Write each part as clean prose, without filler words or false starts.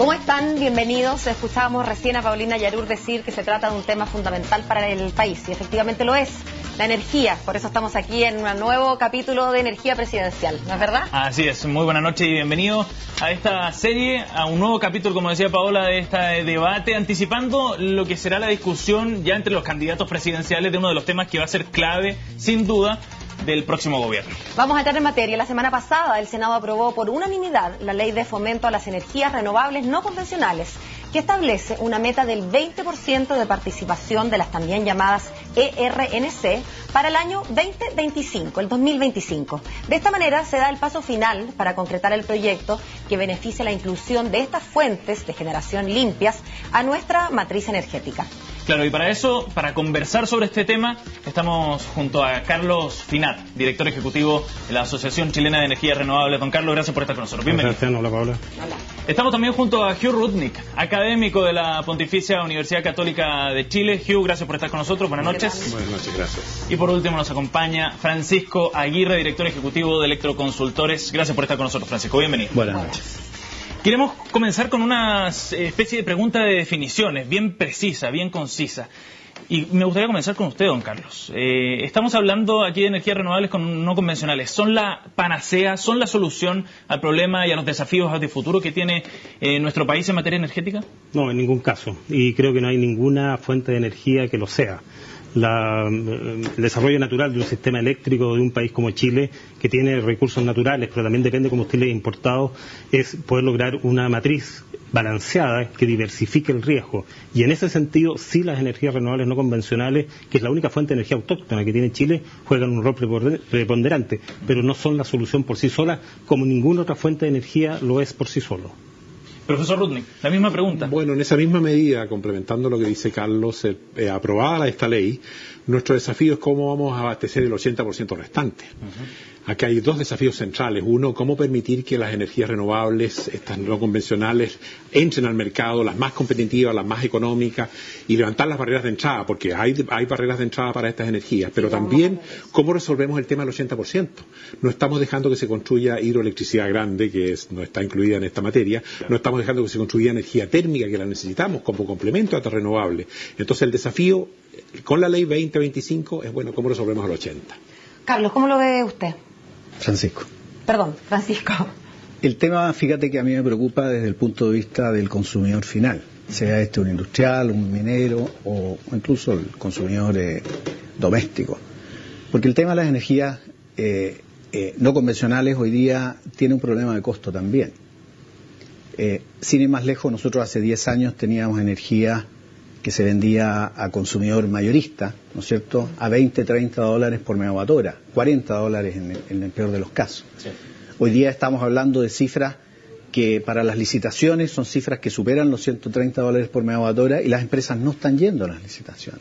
¿Cómo están? Bienvenidos. Escuchábamos recién a Paulina Yarur decir que se trata de un tema fundamental para el país, y efectivamente lo es, la energía. Por eso estamos aquí en un nuevo capítulo de Energía Presidencial, ¿no es verdad? Así es, muy buena noche y bienvenido a esta serie, a un nuevo capítulo, como decía Paola, de este debate, anticipando lo que será la discusión ya entre los candidatos presidenciales de uno de los temas que va a ser clave, sin duda, del próximo gobierno. Vamos a entrar en materia. La semana pasada el Senado aprobó por unanimidad la Ley de Fomento a las Energías Renovables No Convencionales, que establece una meta del 20% de participación de las también llamadas ERNC para el año 2025, el 2025. De esta manera se da el paso final para concretar el proyecto que beneficia la inclusión de estas fuentes de generación limpias a nuestra matriz energética. Claro, y para eso, para conversar sobre este tema, estamos junto a Carlos Finat, director ejecutivo de la Asociación Chilena de Energías Renovables. Don Carlos, gracias por estar con nosotros. Bienvenido. Gracias, hola Paola. Hola. Estamos también junto a Hugh Rudnick, académico de la Pontificia Universidad Católica de Chile. Hugh, gracias por estar con nosotros. Buenas noches. Buenas noches, gracias. Y por último nos acompaña Francisco Aguirre, director ejecutivo de Electroconsultores. Gracias por estar con nosotros, Francisco. Bienvenido. Buenas noches. Queremos comenzar con una especie de pregunta de definiciones, bien precisa, bien concisa. Y me gustaría comenzar con usted, don Carlos. Estamos hablando aquí de energías renovables no convencionales. ¿Son la panacea, son la solución al problema y a los desafíos de futuro que tiene nuestro país en materia energética? No, en ningún caso. Y creo que no hay ninguna fuente de energía que lo sea. El desarrollo natural de un sistema eléctrico de un país como Chile, que tiene recursos naturales, pero también depende de combustibles importados, es poder lograr una matriz balanceada que diversifique el riesgo. Y en ese sentido, sí, las energías renovables no convencionales, que es la única fuente de energía autóctona que tiene Chile, juegan un rol preponderante, pero no son la solución por sí solas, como ninguna otra fuente de energía lo es por sí solo. Profesor Rudnick, la misma pregunta. Bueno, en esa misma medida, complementando lo que dice Carlos, aprobada esta ley, nuestro desafío es cómo vamos a abastecer el 80% restante. Aquí hay dos desafíos centrales. Uno, cómo permitir que las energías renovables, estas no convencionales, entren al mercado, las más competitivas, las más económicas, y levantar las barreras de entrada, porque hay barreras de entrada para estas energías. Pero también, cómo resolvemos el tema del 80%. No estamos dejando que se construya hidroelectricidad grande, que no está incluida en esta materia. No estamos dejando que se construya energía térmica, que la necesitamos como complemento a estas renovables. Entonces, el desafío con la ley 2025 es, bueno, cómo resolvemos el 80%. Carlos, ¿cómo lo ve usted? Francisco. Perdón, Francisco. El tema, fíjate que a mí me preocupa desde el punto de vista del consumidor final, sea este un industrial, un minero o incluso el consumidor doméstico. Porque el tema de las energías no convencionales hoy día tiene un problema de costo también. Sin ir más lejos, nosotros hace 10 años teníamos energía que se vendía a consumidor mayorista, ¿no es cierto?, a 20, 30 dólares por megawatt hora, 40 dólares en el peor de los casos. Sí. Hoy día estamos hablando de cifras que para las licitaciones son cifras que superan los 130 dólares por megawatt hora y las empresas no están yendo a las licitaciones.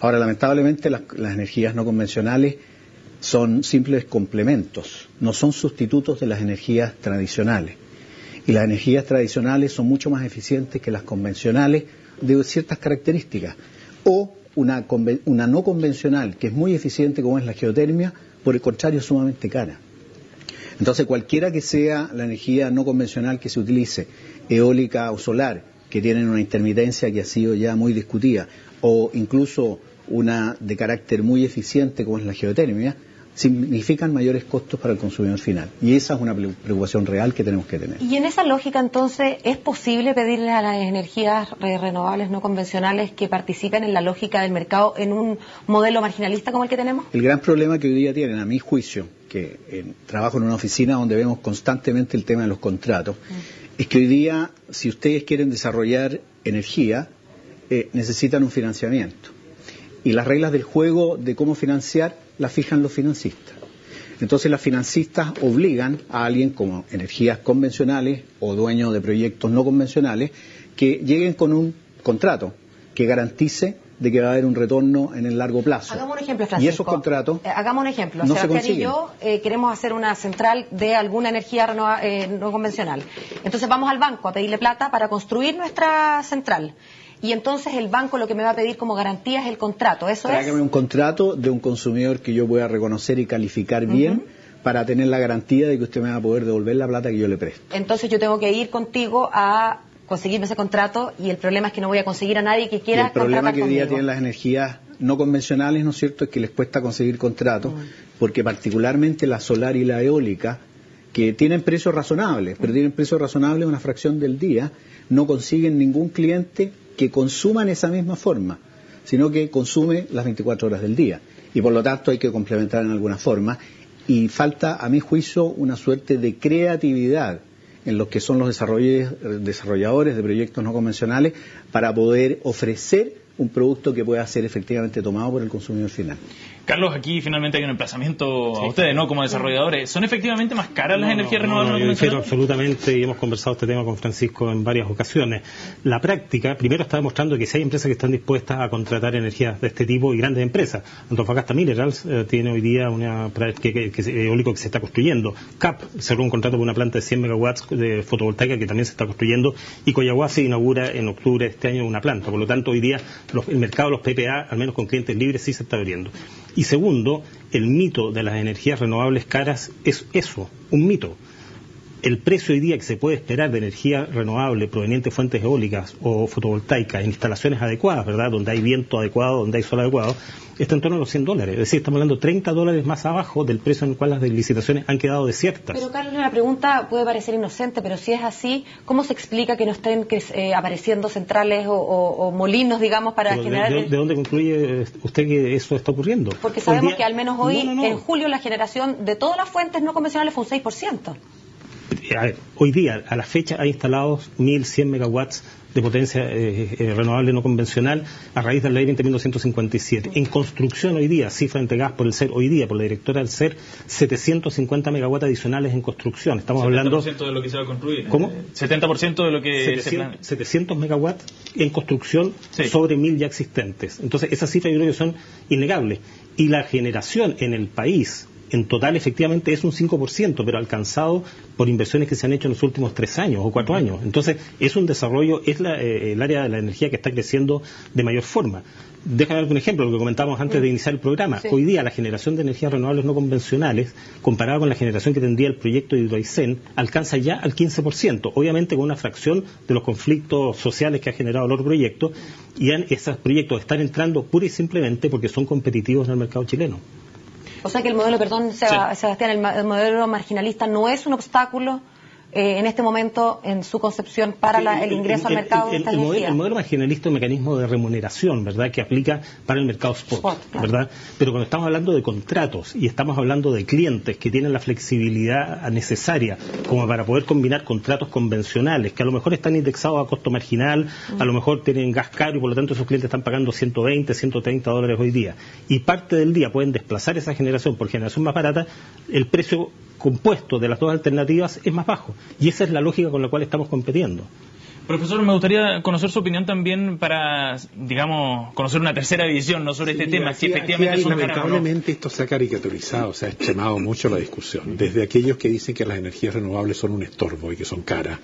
Ahora, lamentablemente, las energías no convencionales son simples complementos, no son sustitutos de las energías tradicionales. Y las energías tradicionales son mucho más eficientes que las convencionales de ciertas características, o una no convencional que es muy eficiente como es la geotermia, por el contrario es sumamente cara. Entonces cualquiera que sea la energía no convencional que se utilice, eólica o solar, que tienen una intermitencia que ha sido ya muy discutida, o incluso una de carácter muy eficiente como es la geotermia, significan mayores costos para el consumidor final. Y esa es una preocupación real que tenemos que tener. Y en esa lógica, entonces, ¿es posible pedirle a las energías renovables no convencionales que participen en la lógica del mercado en un modelo marginalista como el que tenemos? El gran problema que hoy día tienen, a mi juicio, que trabajo en una oficina donde vemos constantemente el tema de los contratos, es que hoy día, si ustedes quieren desarrollar energía, necesitan un financiamiento. Y las reglas del juego de cómo financiar las fijan los financistas. Entonces las financistas obligan a alguien como energías convencionales o dueños de proyectos no convencionales que lleguen con un contrato que garantice de que va a haber un retorno en el largo plazo. Hagamos un ejemplo, Francisco. Y esos contratos hagamos un ejemplo. no Sebastián se consiguen. y yo queremos hacer una central de alguna energía no convencional. Entonces vamos al banco a pedirle plata para construir nuestra central. Y entonces el banco lo que me va a pedir como garantía es el contrato, ¿eso es? Tráigame un contrato de un consumidor que yo pueda reconocer y calificar bien para tener la garantía de que usted me va a poder devolver la plata que yo le presto. Entonces yo tengo que ir contigo a conseguirme ese contrato y el problema es que no voy a conseguir a nadie que quiera contratar conmigo. El problema que hoy día tienen las energías no convencionales, ¿no es cierto?, es que les cuesta conseguir contratos, porque particularmente la solar y la eólica, que tienen precios razonables, pero tienen precios razonables una fracción del día, no consiguen ningún cliente que consuma en esa misma forma, sino que consume las 24 horas del día. Y por lo tanto hay que complementar en alguna forma, y falta, a mi juicio, una suerte de creatividad en los que son los desarrolladores de proyectos no convencionales para poder ofrecer un producto que pueda ser efectivamente tomado por el consumidor final. Carlos, aquí finalmente hay un emplazamiento a ustedes, ¿no?, como desarrolladores. ¿Son efectivamente más caras las energías renovables no convencionales? Absolutamente, y hemos conversado este tema con Francisco en varias ocasiones. La práctica, primero, está demostrando que si hay empresas que están dispuestas a contratar energías de este tipo, y grandes empresas. Antofagasta Minerals tiene hoy día una eólico que se está construyendo. CAP cerró un contrato por una planta de 100 megawatts de fotovoltaica que también se está construyendo, y Coyahuasi inaugura en octubre de este año una planta. Por lo tanto, hoy día el mercado de los PPA, al menos con clientes libres, sí se está abriendo. Y segundo, el mito de las energías renovables caras es eso, un mito. El precio hoy día que se puede esperar de energía renovable proveniente de fuentes eólicas o fotovoltaicas en instalaciones adecuadas, ¿verdad?, donde hay viento adecuado, donde hay sol adecuado, está en torno a los $100. Es decir, estamos hablando $30 más abajo del precio en el cual las licitaciones han quedado desiertas. Pero, Carlos, la pregunta puede parecer inocente, pero si es así, ¿cómo se explica que no estén apareciendo centrales o molinos, digamos, para generar... ¿De dónde concluye usted que eso está ocurriendo? Porque sabemos que al menos hoy, en julio, la generación de todas las fuentes no convencionales fue un 6%. A ver, hoy día, a la fecha, hay instalados 1.100 megawatts de potencia renovable no convencional a raíz de la ley 20.257. En construcción hoy día, cifra entregadas por el CER hoy día, por la directora del CER, 750 megawatts adicionales en construcción. Estamos hablando... 70% de lo que se va a construir. ¿Cómo? 70% de lo que 700 megawatts en construcción sobre 1.000 ya existentes. Entonces, esas cifras yo creo que son innegables. Y la generación en el país... en total, efectivamente, es un 5%, pero alcanzado por inversiones que se han hecho en los últimos 3 años o 4 años. Entonces, es un desarrollo, es el área de la energía que está creciendo de mayor forma. Déjame dar un ejemplo, lo que comentábamos antes de iniciar el programa. Sí. Hoy día, la generación de energías renovables no convencionales, comparada con la generación que tendría el proyecto de Hidroaicén, alcanza ya al 15%, obviamente con una fracción de los conflictos sociales que ha generado el otro proyecto, y esos proyectos están entrando pura y simplemente porque son competitivos en el mercado chileno. O sea que el modelo, Sebastián, el modelo marginalista no es un obstáculo en este momento en su concepción para el ingreso al mercado de esta energía. El modelo marginalista es un mecanismo de remuneración, ¿verdad?, que aplica para el mercado spot, ¿verdad? Pero cuando estamos hablando de contratos y estamos hablando de clientes que tienen la flexibilidad necesaria como para poder combinar contratos convencionales, que a lo mejor están indexados a costo marginal, a lo mejor tienen gas caro y por lo tanto esos clientes están pagando $120, $130 hoy día, y parte del día pueden desplazar esa generación por generación más barata, el precio compuesto de las dos alternativas es más bajo. Y esa es la lógica con la cual estamos compitiendo. Profesor, me gustaría conocer su opinión también para, digamos, conocer una tercera visión, ¿no?, sobre este tema. Si efectivamente es un lamentablemente esto se ha caricaturizado, se ha extremado mucho la discusión. Desde aquellos que dicen que las energías renovables son un estorbo y que son caras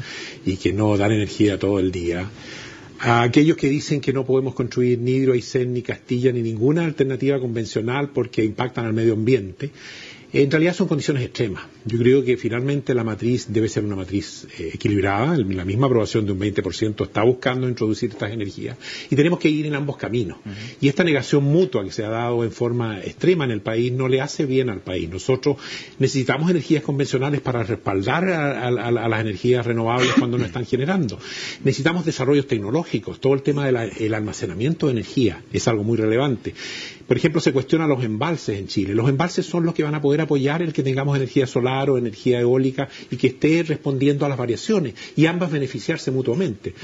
y que no dan energía todo el día, a aquellos que dicen que no podemos construir ni Hidroaicén, ni Castilla, ni ninguna alternativa convencional porque impactan al medio ambiente. En realidad son condiciones extremas. Yo creo que finalmente la matriz debe ser una matriz equilibrada. La misma aprobación de un 20% está buscando introducir estas energías y tenemos que ir en ambos caminos. Y esta negación mutua que se ha dado en forma extrema en el país no le hace bien al país. Nosotros necesitamos energías convencionales para respaldar a las energías renovables cuando no están generando. Necesitamos desarrollos tecnológicos. Todo el tema del almacenamiento de energía es algo muy relevante. Por ejemplo, se cuestiona los embalses en Chile. Los embalses son los que van a poder apoyar el que tengamos energía solar o energía eólica y que esté respondiendo a las variaciones y ambas beneficiarse mutuamente.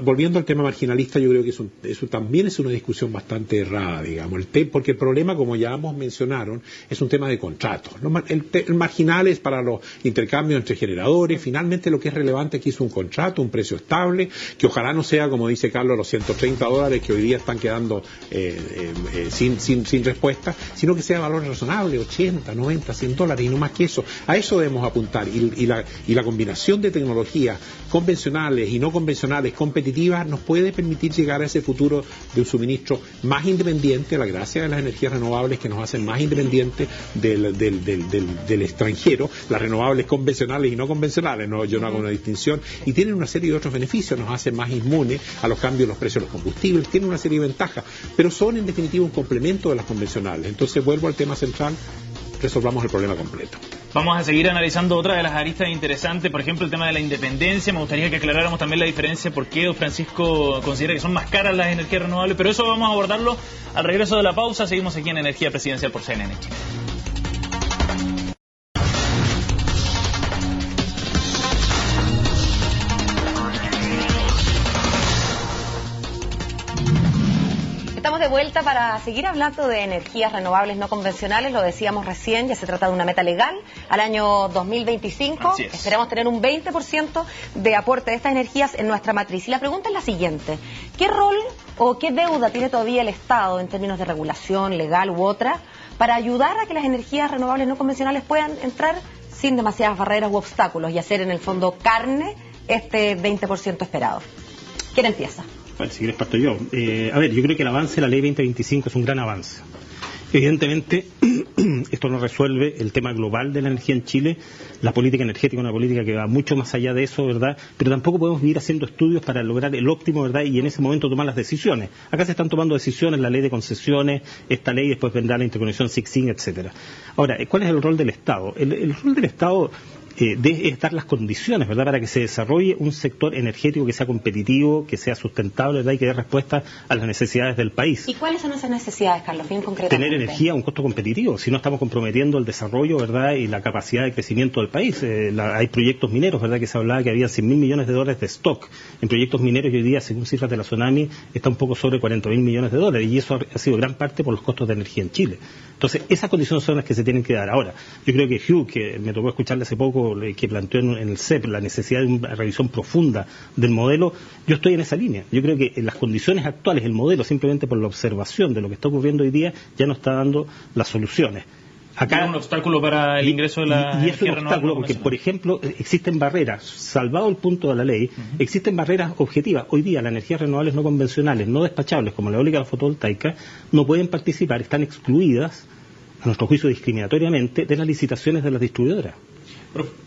Volviendo al tema marginalista, yo creo que eso también es una discusión bastante errada, digamos, porque el problema, como ya ambos mencionaron, es un tema de contratos. El marginal es para los intercambios entre generadores. Finalmente lo que es relevante aquí es un contrato, un precio estable, que ojalá no sea, como dice Carlos, los $130 que hoy día están quedando sin respuesta, sino que sea valor razonable, 80, 80, 90, $100 y no más que eso. A eso debemos apuntar y la combinación de tecnologías convencionales y no convencionales competitivas nos puede permitir llegar a ese futuro de un suministro más independiente, a la gracia de las energías renovables que nos hacen más independientes del extranjero, las renovables convencionales y no convencionales, yo no hago una distinción, y tienen una serie de otros beneficios, nos hacen más inmunes a los cambios en los precios de los combustibles, tienen una serie de ventajas, pero son en definitiva un complemento de las convencionales. Entonces vuelvo al tema central, resolvamos el problema completo. Vamos a seguir analizando otra de las aristas interesantes, por ejemplo el tema de la independencia. Me gustaría que aclaráramos también la diferencia, por qué don Francisco considera que son más caras las energías renovables, pero eso vamos a abordarlo al regreso de la pausa. Seguimos aquí en Energía Presidencial por CNN Chile. Estamos de vuelta para seguir hablando de energías renovables no convencionales. Lo decíamos recién, ya se trata de una meta legal. Al año 2025 esperamos tener un 20% de aporte de estas energías en nuestra matriz. Y la pregunta es la siguiente: ¿qué rol o qué deuda tiene todavía el Estado en términos de regulación legal u otra para ayudar a que las energías renovables no convencionales puedan entrar sin demasiadas barreras u obstáculos y hacer en el fondo carne este 20% esperado? ¿Quién empieza? Bueno, si quieres parto yo. A ver, yo creo que el avance de la ley 2025 es un gran avance. Evidentemente, esto no resuelve el tema global de la energía en Chile. La política energética es una política que va mucho más allá de eso, ¿verdad? Pero tampoco podemos ir haciendo estudios para lograr el óptimo, ¿verdad? Y en ese momento tomar las decisiones. Acá se están tomando decisiones, la ley de concesiones, esta ley, después vendrá la interconexión SIC-SIN, etcétera. Ahora, ¿cuál es el rol del Estado? El rol del Estado es dar las condiciones, ¿verdad?, para que se desarrolle un sector energético que sea competitivo, que sea sustentable, ¿verdad?, y que dé respuesta a las necesidades del país. ¿Y cuáles son esas necesidades, Carlos, bien concretamente? Tener energía a un costo competitivo, si no estamos comprometiendo el desarrollo, ¿verdad?, y la capacidad de crecimiento del país. Hay proyectos mineros, ¿verdad?, que se hablaba que había $100.000 millones de stock en proyectos mineros, y hoy día, según cifras de la Tsunami, está un poco sobre $40.000 millones, y eso ha sido gran parte por los costos de energía en Chile. Entonces, esas condiciones son las que se tienen que dar. Ahora, yo creo que Hugh, que me tocó escucharle hace poco, que planteó en el CEP la necesidad de una revisión profunda del modelo, yo estoy en esa línea. Yo creo que en las condiciones actuales, el modelo, simplemente por la observación de lo que está ocurriendo hoy día, ya no está dando las soluciones. Acá es un obstáculo para el ingreso de la energía renovable. Y es un obstáculo porque, por ejemplo, existen barreras, salvado el punto de la ley, existen barreras objetivas. Hoy día las energías renovables no convencionales, no despachables, como la eólica y la fotovoltaica, no pueden participar, están excluidas, a nuestro juicio discriminatoriamente, de las licitaciones de las distribuidoras.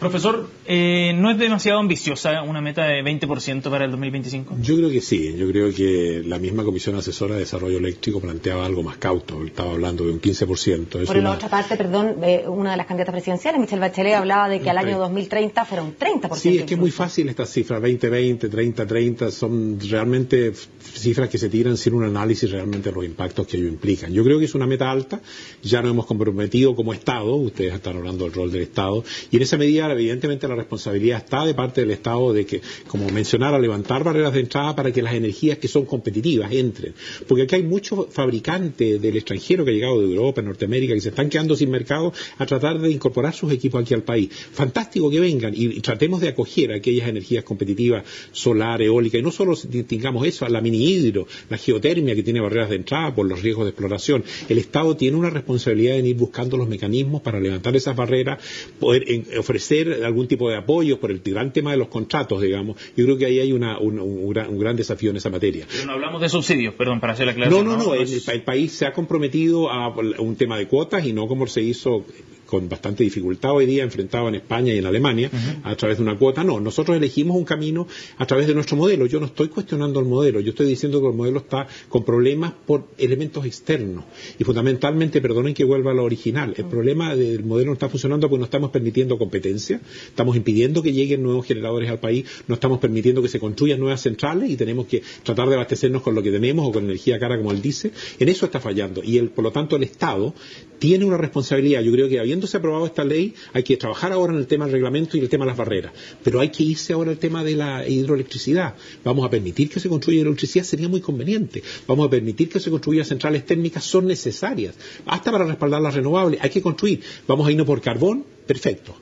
Profesor, ¿no es demasiado ambiciosa una meta de 20% para el 2025? Yo creo que sí. Yo creo que la misma Comisión Asesora de Desarrollo Eléctrico planteaba algo más cauto. Estaba hablando de un 15%. Por la otra parte, perdón, una de las candidatas presidenciales, Michelle Bachelet, hablaba de que al año 2030 fuera un 30%. Sí, es que es muy fácil estas cifras, 20-20, 30-30, son realmente cifras que se tiran sin un análisis realmente de los impactos que ello implican. Yo creo que es una meta alta, ya nos hemos comprometido como Estado, ustedes están hablando del rol del Estado, y en esa medida, evidentemente, la responsabilidad está de parte del Estado de que, como mencionara, levantar barreras de entrada para que las energías que son competitivas entren. Porque aquí hay muchos fabricantes del extranjero que han llegado de Europa, Norteamérica, que se están quedando sin mercado a tratar de incorporar sus equipos aquí al país. Fantástico que vengan y tratemos de acoger aquellas energías competitivas, solar, eólica, y no solo distingamos eso, a la mini hidro, la geotermia que tiene barreras de entrada por los riesgos de exploración. El Estado tiene una responsabilidad en ir buscando los mecanismos para levantar esas barreras, poder ofrecer algún tipo de apoyo por el gran tema de los contratos, digamos. Yo creo que ahí hay un gran desafío en esa materia. Pero no hablamos de subsidios, perdón, para hacer la aclaración. No. El país se ha comprometido a un tema de cuotas y no como se hizo con bastante dificultad hoy día, enfrentado en España y en Alemania, a través de una cuota. No, nosotros elegimos un camino a través de nuestro modelo. Yo no estoy cuestionando el modelo, yo estoy diciendo que el modelo está con problemas por elementos externos. Y fundamentalmente, perdonen que vuelva a lo original, el problema del modelo no está funcionando porque no estamos permitiendo competencia, estamos impidiendo que lleguen nuevos generadores al país, no estamos permitiendo que se construyan nuevas centrales y tenemos que tratar de abastecernos con lo que tenemos o con energía cara, como él dice. En eso está fallando. Y por lo tanto, el Estado tiene una responsabilidad. Yo creo que habiéndose aprobado esta ley, hay que trabajar ahora en el tema del reglamento y el tema de las barreras. Pero hay que irse ahora al tema de la hidroelectricidad. Vamos a permitir que se construya hidroelectricidad, sería muy conveniente. Vamos a permitir que se construyan centrales térmicas, son necesarias. Hasta para respaldar las renovables, hay que construir. Vamos a irnos por carbón, perfecto.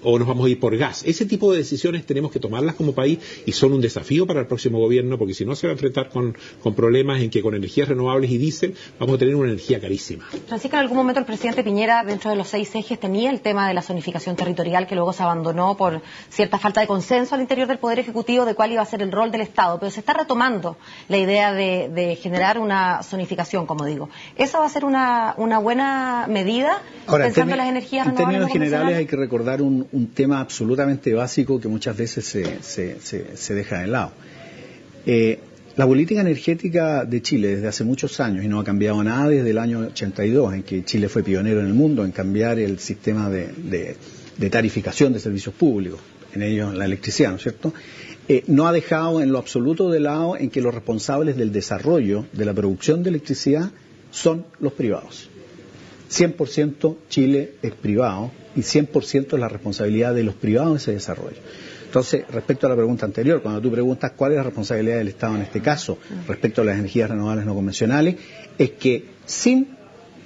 o nos vamos a ir por gas. Ese tipo de decisiones tenemos que tomarlas como país y son un desafío para el próximo gobierno, porque si no se va a enfrentar con problemas en que con energías renovables y diésel vamos a tener una energía carísima. Francisco, en algún momento el presidente Piñera, dentro de los 6 ejes, tenía el tema de la zonificación territorial, que luego se abandonó por cierta falta de consenso al interior del Poder Ejecutivo de cuál iba a ser el rol del Estado, pero se está retomando la idea de generar una zonificación, como digo. ¿Esa va a ser una buena medida, ahora, pensando en las energías renovables? En términos generales hay que recordar un tema absolutamente básico que muchas veces se deja de lado. La política energética de Chile desde hace muchos años, y no ha cambiado nada desde el año 82, en que Chile fue pionero en el mundo en cambiar el sistema de tarificación de servicios públicos, en ello la electricidad, ¿no es cierto?, no ha dejado en lo absoluto de lado en que los responsables del desarrollo de la producción de electricidad son los privados. 100% Chile es privado y 100% es la responsabilidad de los privados de ese desarrollo. Entonces, respecto a la pregunta anterior, cuando tú preguntas cuál es la responsabilidad del Estado en este caso respecto a las energías renovables no convencionales, es que sin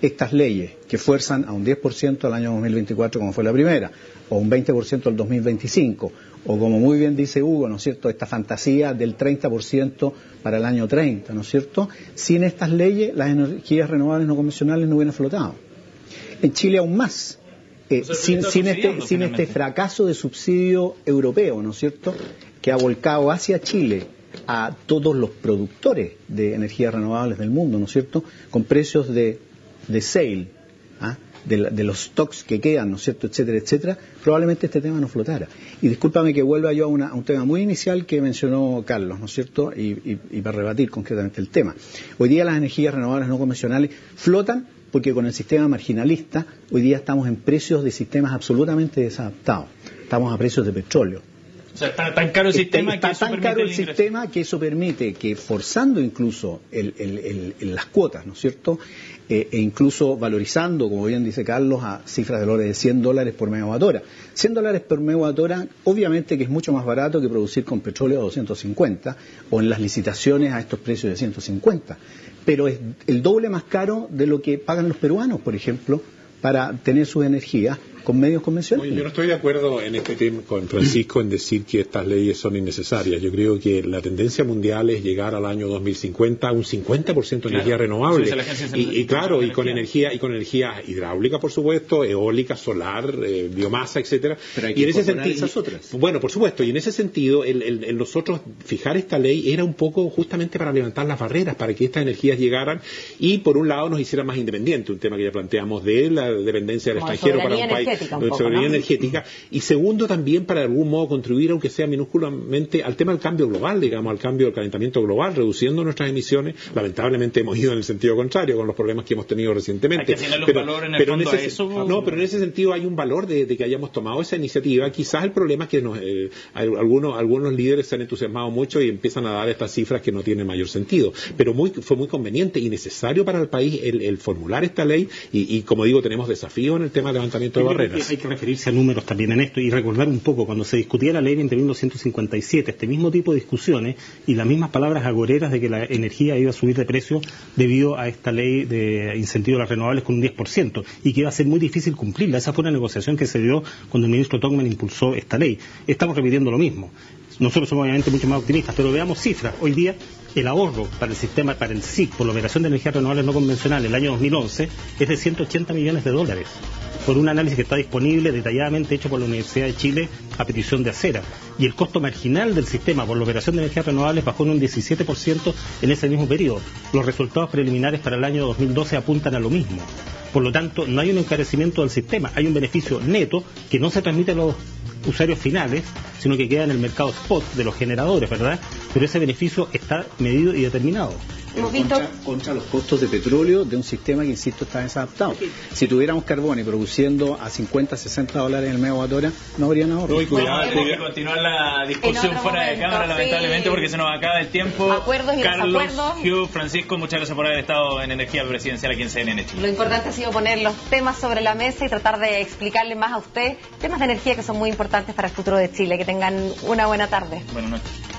estas leyes que fuerzan a un 10% al año 2024 como fue la primera, o un 20% al 2025, o como muy bien dice Hugo, ¿no es cierto?, esta fantasía del 30% para el año 30, ¿no es cierto?, sin estas leyes las energías renovables no convencionales no hubieran flotado. En Chile aún más. Sin este fracaso de subsidio europeo, ¿no es cierto?, que ha volcado hacia Chile a todos los productores de energías renovables del mundo, ¿no es cierto?, con precios de sale, de los stocks que quedan, ¿no es cierto?, etcétera, etcétera, probablemente este tema no flotara. Y discúlpame que vuelva yo a un tema muy inicial que mencionó Carlos, ¿no es cierto?, y para rebatir concretamente el tema. Hoy día las energías renovables no convencionales flotan porque con el sistema marginalista hoy día estamos en precios de sistemas absolutamente desadaptados. Estamos a precios de petróleo. O sea, está tan caro el sistema que eso permite que eso permite que, forzando incluso las cuotas, ¿no es cierto?, e incluso valorizando, como bien dice Carlos, a cifras de valores de $100 por megawatt hora. $100 por megawatt hora, obviamente que es mucho más barato que producir con petróleo a 250 o en las licitaciones a estos precios de 150. Pero es el doble más caro de lo que pagan los peruanos, por ejemplo, para tener sus energías con medios convencionales. Yo no estoy de acuerdo en este tema con Francisco en decir que estas leyes son innecesarias. Yo creo que la tendencia mundial es llegar al año 2050 a un 50% de energía renovable. Y claro, y con energía hidráulica, por supuesto, eólica, solar, biomasa, etcétera. Pero hay que incorporar esas otras. Bueno, por supuesto, y en ese sentido, el nosotros fijar esta ley era un poco justamente para levantar las barreras, para que estas energías llegaran y por un lado nos hicieran más independientes, un tema que ya planteamos de la dependencia del extranjero para un país. Soberanía energética, y segundo también para de algún modo contribuir, aunque sea minúsculamente, al tema del cambio global, digamos, al cambio del calentamiento global, reduciendo nuestras emisiones. Lamentablemente hemos ido en el sentido contrario con los problemnos que hemos tenido recientemente. Pero en ese sentido hay un valor de que hayamos tomado esa iniciativa. Quizás el problema es que algunos líderes se han entusiasmado mucho y empiezan a dar estas cifras que no tienen mayor sentido. Pero fue muy conveniente y necesario para el país el formular esta ley y como digo, tenemos desafíos en el tema del levantamiento de barreras. Hay que referirse a números también en esto y recordar un poco cuando se discutía la ley de 1957, este mismo tipo de discusiones y las mismas palabras agoreras de que la energía iba a subir de precio debido a esta ley de incentivo a las renovables con un 10% y que iba a ser muy difícil cumplirla. Esa fue una negociación que se dio cuando el ministro Togman impulsó esta ley. Estamos repitiendo lo mismo. Nosotros somos obviamente mucho más optimistas, pero veamos cifras. Hoy día el ahorro para el sistema, para el SIC, por la operación de energías renovables no convencionales el año 2011 es de $180 millones, por un análisis que está disponible detalladamente hecho por la Universidad de Chile a petición de Acera. Y el costo marginal del sistema por la operación de energías renovables bajó en un 17% en ese mismo periodo. Los resultados preliminares para el año 2012 apuntan a lo mismo. Por lo tanto, no hay un encarecimiento del sistema, hay un beneficio neto que no se transmite a los usuarios finales, sino que queda en el mercado spot de los generadores, ¿verdad? Pero ese beneficio está medido y determinado. Contra los costos de petróleo de un sistema que, insisto, está desadaptado. Si tuviéramos carbón y produciendo a $50-60 el megawatt hora, no habrían ahorro. Tenemos que continuar la discusión fuera de cámara, lamentablemente, porque se nos acaba el tiempo. Acuerdos y Carlos, desacuerdos. Hugh, Francisco, muchas gracias por haber estado en Energía Presidencial aquí en CNN Chile. Lo importante ha sido poner los temas sobre la mesa y tratar de explicarle más a usted temas de energía que son muy importantes para el futuro de Chile. Que tengan una buena tarde. Buenas noches.